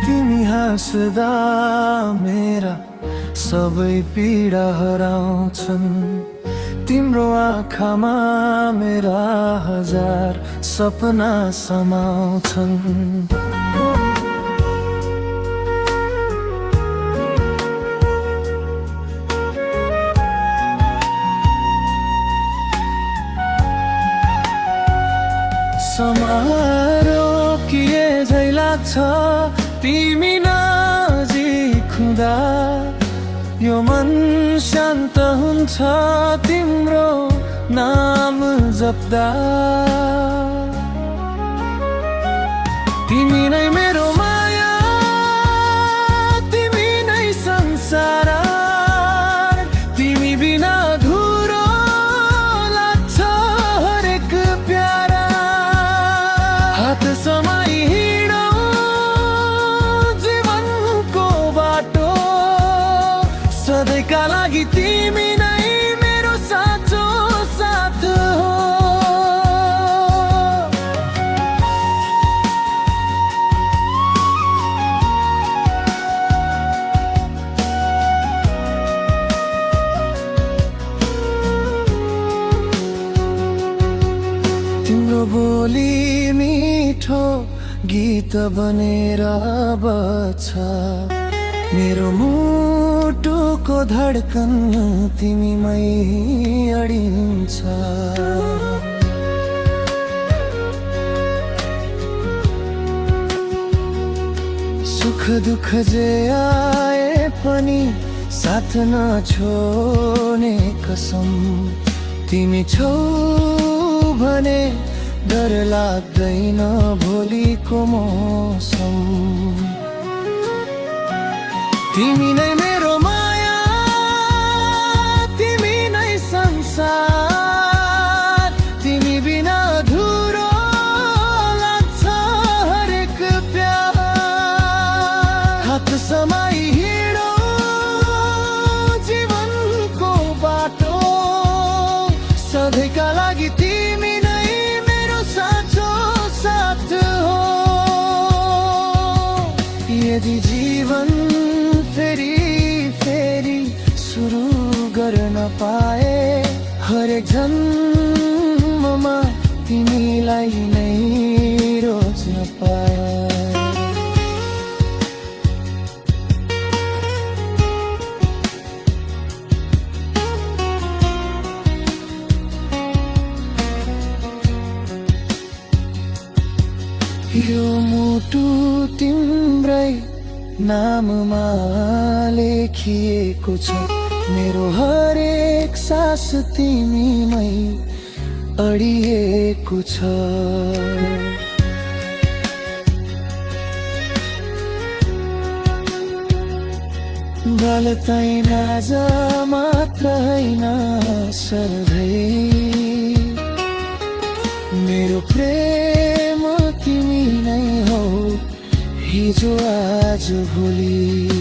तिमी हाँस्दा मेरा सबै पीडा हराउँछन्। तिम्रो आँखामा मेरा हजार सपना समाउँछन्। समारोह किए झै लाग्छ तिमी नजिक हुँदा। यो मन शान्त हुन्छ तिम्रो नाम जप्दा। तिमी नै मेरो माया, तिमी नै संसार। तिमी बिना अधुरो लाग्छ हरेक प्यारा। हात समाई हिँडौँ जीवनको बाटो, सधैँका लागि तिमी नै मेरो साँचो साथ हो। तिम्रो बोली मिठो गीत बनेर बज्छ। मेरो मुटुको धड्कन तिमीमै अडिन्छ। सुख दुःख जे आए पनि साथ नछोड्ने कसम। तिमी छौ भने डर लाग्दैन भोलिको मौसम। तिमी नै मेरो माया, तिमी नै संसार। तिमी बिना अधुरो लाग्छ हरेक प्यार। हात समाई हिँडौँ जीवनको बाटो, सधैँका लागि तिमी नै मेरो साँचो साथ हो। यदि जीवन फेरि फेरि सुरु गर्न पाए, हरेक जन्ममा तिमीलाई नै रोज्न पाए। यो मुटु तिम्रै नाममा लेखिएको छ। मेरो हरेक सास तिमीमै अडिएको छ। गलतै नाज मात्र होइन सधैँ मेरो प्रेम तिमी नै हो, हिजो आज भोलि।